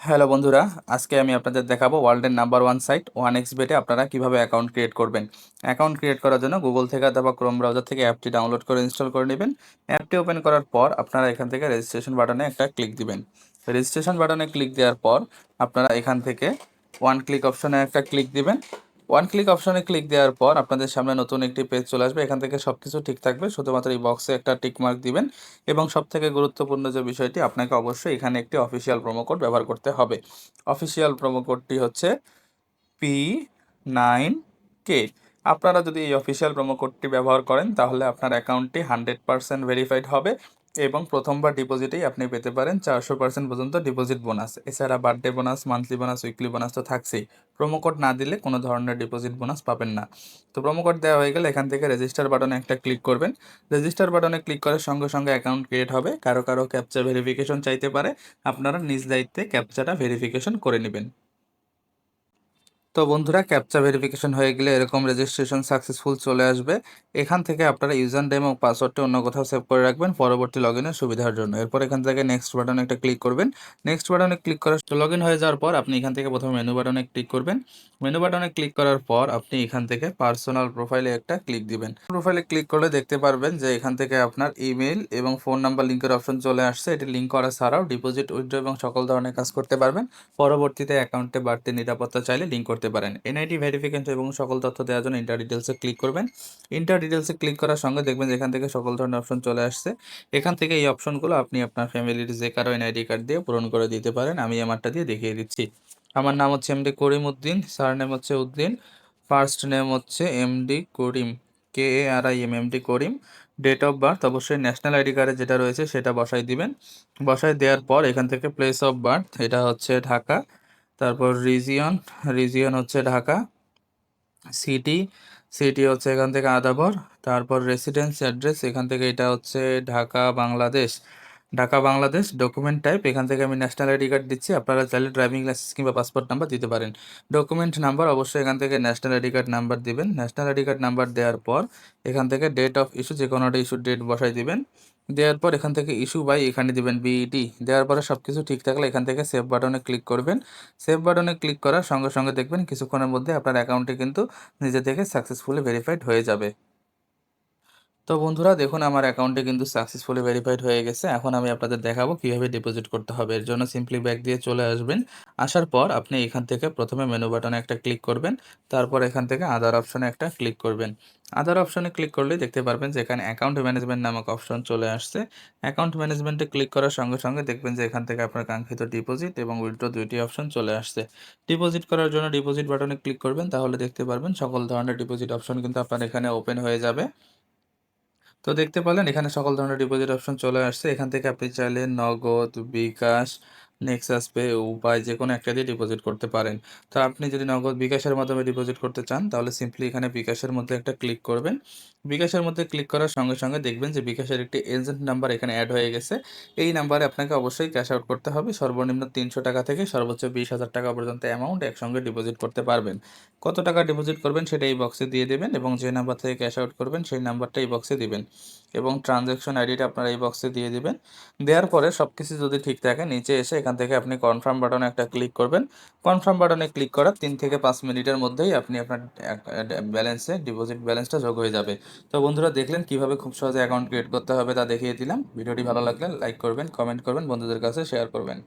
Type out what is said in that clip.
Hello বন্ধুরা, আজকে আমি আপনাদের দেখাবো ওয়ার্ল্ডের নাম্বার ওয়ান সাইট OneXBet এ আপনারা কিভাবে অ্যাকাউন্ট ক্রিয়েট করবেন। অ্যাকাউন্ট ক্রিয়েট করার জন্য গুগল থেকে অথবা ক্রোম ব্রাউজার থেকে অ্যাপটি ডাউনলোড করে ইনস্টল করে নেবেন। অ্যাপটি ওপেন করার পর আপনারা এখান থেকে রেজিস্ট্রেশন বাটনে একটা ক্লিক দিবেন। রেজিস্ট্রেশন বাটনে ক্লিক দেওয়ার পর আপনারা এখান থেকে ওয়ান ক্লিক অপশনে একটা ক্লিক দিবেন। ওয়ান ক্লিক অপশনে ক্লিক দেওয়ার পর আপনাদের সামনে নতুন একটি পেজ চলে আসবে। এখান থেকে সব কিছু ঠিক থাকবে, শুধুমাত্র এই বক্সে একটা টিক মার্ক দিবেন। এবং সবথেকে গুরুত্বপূর্ণ যে বিষয়টি, আপনাকে অবশ্যই এখানে একটি অফিসিয়াল প্রোমো কোড ব্যবহার করতে হবে। অফিসিয়াল প্রোমো কোডটি হচ্ছে P9K। আপনারা যদি এই অফিসিয়াল প্রোমো কোডটি ব্যবহার করেন তাহলে আপনার অ্যাকাউন্টটি 100% ভেরিফাইড হবে এবং প্রথমবার ডিপোজিটেই আপনি পেতে পারেন 400% পর্যন্ত ডিপোজিট বোনাস। এছাড়া birthday bonus, monthly bonus, weekly bonus তো থাকছেই। প্রোমো কোড না দিলে কোনো ধরনের ডিপোজিট বোনাস পাবেন না। তো প্রোমো কোড দেওয়া হয়ে গেলে এখান থেকে রেজিস্টার বাটনে একটা ক্লিক করবেন। রেজিস্টার বাটনে ক্লিক করার সঙ্গে সঙ্গে অ্যাকাউন্ট ক্রিয়েট হবে। কারো কারো ক্যাপচা ভেরিফিকেশন চাইতে পারে, আপনারা নিজ দায়িত্বে ক্যাপচাটা ভেরিফিকেশন করে নেবেন। তো বন্ধুরা, ক্যাপচা ভেরিফিকেশন হয়ে গেলে এরকম রেজিস্ট্রেশন সাকসেসফুল চলে আসবে। এখান থেকে আপনারা ইউজার নেম এবং পাসওয়ার্ডটি অন্য কোথাও সেভ করে রাখবেন পরবর্তী লগইনের সুবিধার জন্য। এরপর এখান থেকে নেক্সট বাটনে একটা ক্লিক করবেন। নেক্সট বাটনে ক্লিক করার লগ ইন হয়ে যাওয়ার পর আপনি এখান থেকে প্রথমে মেনু বাটনে ক্লিক করবেন। মেনু বাটনে ক্লিক করার পর আপনি এখান থেকে পার্সোনাল প্রোফাইলে একটা ক্লিক দিবেন। প্রোফাইলে ক্লিক করলে দেখতে পারবেন যে এখান থেকে আপনার ইমেল এবং ফোন নাম্বার লিঙ্কের অপশন চলে আসছে। এটি লিঙ্ক করা ছাড়াও ডিপোজিট, উইথড্র এবং সকল ধরনের কাজ করতে পারবেন। পরবর্তীতে অ্যাকাউন্টে বাড়তি নিরাপত্তা চাইলে লিঙ্ক করতে পারেন। এনআইডি ভেরিফিকেশন এবং সকল তথ্য দেওয়ার জন্য ইন্টার ডিটেলসে ক্লিক করবেন। ইন্টার ডিটেলসে ক্লিক করার সঙ্গে দেখবেন যে এখান থেকে সকল ধরনের অপশন চলে আসছে। এখান থেকে এই অপশনগুলো আপনি আপনার ফ্যামিলির যে কারো এনআইডি কার্ড দিয়ে পূরণ করে দিতে পারেন। আমি আমারটা দিয়ে দেখিয়ে দিচ্ছি। আমার নাম হচ্ছে এমডি করিম উদ্দিন, সারনেম হচ্ছে উদ্দিন, ফার্স্ট নেম হচ্ছে MD Karim, KARIM, MD Karim. Date of birth অবশ্যই ন্যাশনাল আইডি কার্ডে যেটা রয়েছে সেটা বসাই দিবেন। বসাই দেওয়ার পর এখান থেকে প্লেস অফ বার্থ, এটা হচ্ছে ঢাকা। তারপর রিজিয়ন হচ্ছে ঢাকা। সিটি, সিটি হচ্ছে এখান থেকে আদাবর। তারপর রেসিডেন্স অ্যাড্রেস এখান থেকে এটা হচ্ছে ঢাকা বাংলাদেশ। ঢাকা বাংলাদেশ। ডকুমেন্ট টাইপ এখান থেকে আমি ন্যাশনাল আইডি কার্ড দিচ্ছি, আপনারা চাইলে ড্রাইভিং লাইসেন্স কিংবা পাসপোর্ট নাম্বার দিতে পারেন। ডকুমেন্ট নাম্বার অবশ্যই এখান থেকে ন্যাশনাল আইডি কার্ড নাম্বার দিবেন। ন্যাশনাল আইডি কার্ড নাম্বার দেওয়ার পর এখান থেকে ডেট অফ ইস্যু, যে কোনো একটা ইস্যুর ডেট বসাই দিবেন। দেওয়ার পর এখান থেকে ইস্যু বাই এখানে দিবেন BET। দেওয়ার পরে সব কিছু ঠিক থাকলে এখান থেকে সেভ বাটনে ক্লিক করবেন। সেভ বাটনে ক্লিক করার সঙ্গে সঙ্গে দেখবেন কিছুক্ষণের মধ্যে আপনার অ্যাকাউন্টটি কিন্তু নিজে থেকে সাকসেসফুলি ভেরিফাইড হয়ে যাবে। তো বন্ধুরা দেখুন, আমার অ্যাকাউন্টে কিন্তু সাকসেসফুলি ভেরিফাইড হয়ে গেছে। এখন আমি আপনাদের দেখাবো কিভাবে ডিপোজিট করতে হবে। এর জন্য সিম্পলি ব্যাক দিয়ে চলে আসবেন। আসার পর আপনি এখান থেকে প্রথমে মেনু বাটনে একটা ক্লিক করবেন। তারপর এখান থেকে আদার অপশনে একটা ক্লিক করবেন। আদার অপশনে ক্লিক করলেই দেখতে পারবেন যে এখানে অ্যাকাউন্ট ম্যানেজমেন্ট নামক অপশন চলে আসছে। অ্যাকাউন্ট ম্যানেজমেন্টে ক্লিক করার সঙ্গে সঙ্গে দেখবেন যে এখান থেকে আপনার কাঙ্ক্ষিত ডিপোজিট এবং উইথড্র দুইটি অপশন চলে আসছে। ডিপোজিট করার জন্য ডিপোজিট বাটনে ক্লিক করবেন, তাহলে দেখতে পারবেন সকল ধরনের ডিপোজিট অপশন কিন্তু আপনার এখানে ওপেন হয়ে যাবে। তো দেখতে পেলেন এখানে সকল ধরনের ডিপোজিট অপশন চলে আসছে। এখান থেকে আপনি চাইলে নগদ, বিকাশ, নেক্সাস পে, উপায় যে কোনো একটা দিয়ে ডিপোজিট করতে পারেন। তো আপনি যদি নগদ বিকাশের মাধ্যমে ডিপোজিট করতে চান তাহলে সিম্পলি এখানে বিকাশের মধ্যে একটা ক্লিক করবেন। বিকাশের মধ্যে ক্লিক করার সঙ্গে সঙ্গে দেখবেন যে বিকাশের একটি এজেন্ট নাম্বার এখানে অ্যাড হয়ে গেছে। এই নাম্বারে আপনাকে অবশ্যই ক্যাশ আউট করতে হবে। সর্বনিম্ন 300 টাকা থেকে সর্বোচ্চ 20,000 টাকা পর্যন্ত অ্যামাউন্ট একসঙ্গে ডিপোজিট করতে পারবেন। কত টাকা ডিপোজিট করবেন সেটা এই বক্সে দিয়ে দেবেন এবং যে নাম্বার থেকে ক্যাশ আউট করবেন সেই নাম্বারটা এই বক্সে দিবেন এবং ট্রানজ্যাকশন আইডিটা আপনারা এই বক্সে দিয়ে দিবেন। দেওয়ার পরে সব কিছু যদি ঠিক থাকে নিচে এসে এখান থেকে আপনি কনফার্ম বাটনে একটা ক্লিক করবেন। কনফার্ম বাটনে ক্লিক করার 3 থেকে 5 মিনিটের মধ্যেই আপনি আপনার ব্যালেন্সে ডিপোজিট ব্যালেন্সটা যোগ হয়ে যাবে। তো বন্ধুরা দেখলেন কিভাবে খুব সহজে অ্যাকাউন্ট ক্রিয়েট করতে হবে তা দেখিয়ে দিলাম। ভিডিওটি ভালো লাগলে লাইক করবেন, কমেন্ট করবেন, বন্ধুদের কাছে শেয়ার করবেন।